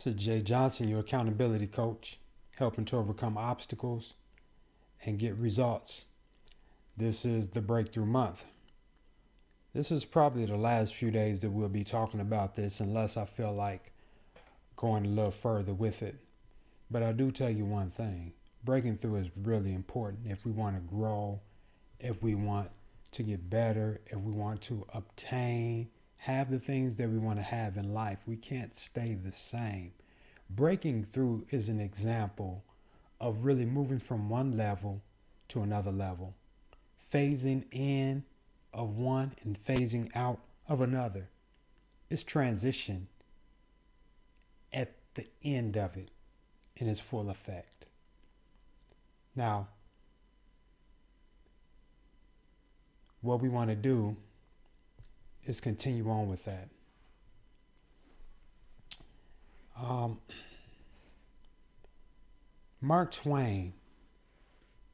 This is Jay Johnson, your accountability coach, helping to overcome obstacles and get results. This is the Breakthrough Month. This is probably the last few days that we'll be talking about this unless I feel like going a little further with it. But I do tell you one thing. Breaking through is really important if we want to grow, if we want to get better, if we want to obtain, have the things that we want to have in life. We can't stay the same. Breaking through is an example of really moving from one level to another level, phasing in of one and phasing out of another. It's transition at the end of it in its full effect. Now, what we want to do is continue on with that. Mark Twain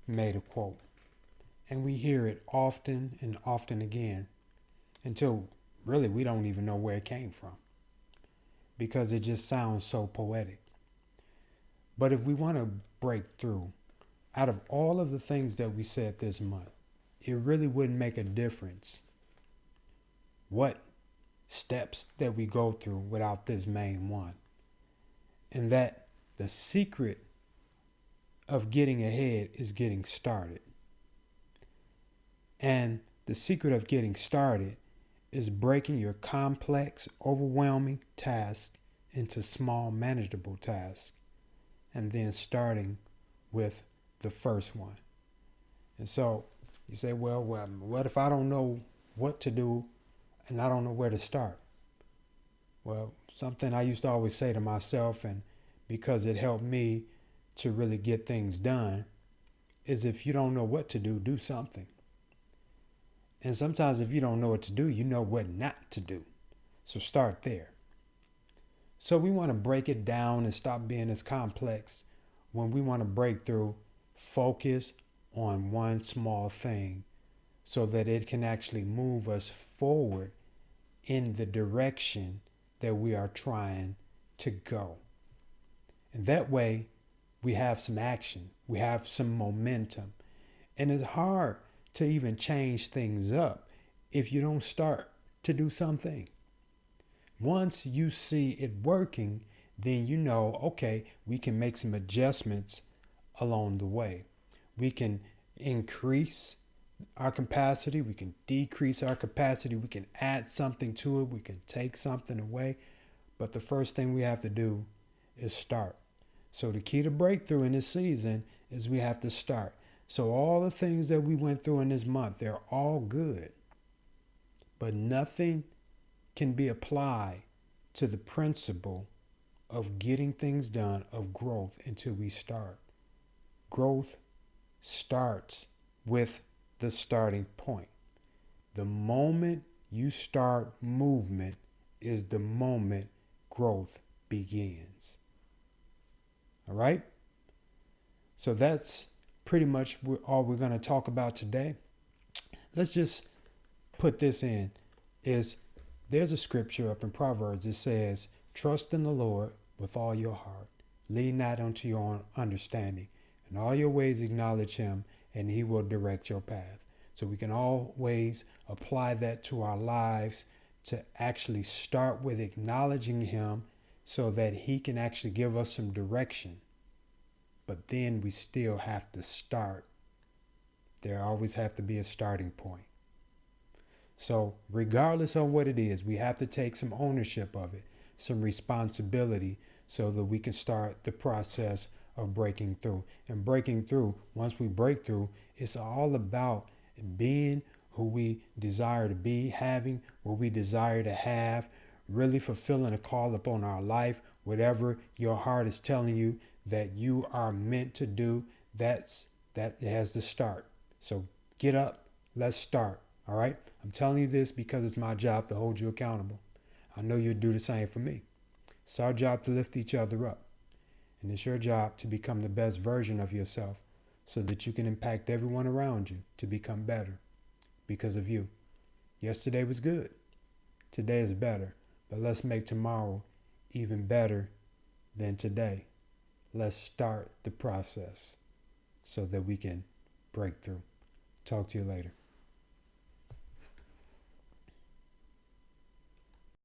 made a quote, and we hear it often and often again until really we don't even know where it came from because it just sounds so poetic. But if we want to break through, out of all of the things that we said this month, it really wouldn't make a difference what steps that we go through without this main one. And that the secret of getting ahead is getting started. And the secret of getting started is breaking your complex, overwhelming task into small, manageable tasks, and then starting with the first one. And so you say, well, what if I don't know what to do and I don't know where to start? Well, something I used to always say to myself, and because it helped me to really get things done, is if you don't know what to do something. And sometimes if you don't know what to do, you know what not to do. So start there. So we want to break it down and stop being as complex. When we want to break through, focus on one small thing so that it can actually move us forward in the direction that we are trying to go. And that way we have some action, we have some momentum. And it's hard to even change things up if you don't start to do something. Once you see it working, then you know, okay, we can make some adjustments along the way. We can increase our capacity, we can decrease our capacity, we can add something to it, we can take something away. But the first thing we have to do is start. So the key to breakthrough in this season is we have to start. So all the things that we went through in this month, they're all good. But nothing can be applied to the principle of getting things done, of growth, until we start. Growth starts with the starting point. The moment you start movement is the moment growth begins. All right? So that's pretty much all we're going to talk about today. Let's just put this in. There's a scripture up in Proverbs that says, trust in the Lord with all your heart. Lean not unto your own understanding. In all your ways acknowledge him, and he will direct your path. So we can always apply that to our lives to actually start with acknowledging him so that he can actually give us some direction. But then we still have to start. There always have to be a starting point. So regardless of what it is, we have to take some ownership of it, some responsibility, so that we can start the process of breaking through. And breaking through, once we break through, it's all about being who we desire to be, having what we desire to have, really fulfilling a call upon our life, whatever your heart is telling you that you are meant to do, that has to start. So get up, let's start. All right? I'm telling you this because it's my job to hold you accountable. I know you'll do the same for me. It's our job to lift each other up. And it's your job to become the best version of yourself so that you can impact everyone around you to become better because of you. Yesterday was good. Today is better. But let's make tomorrow even better then today, let's start the process so that we can break through. Talk to you later.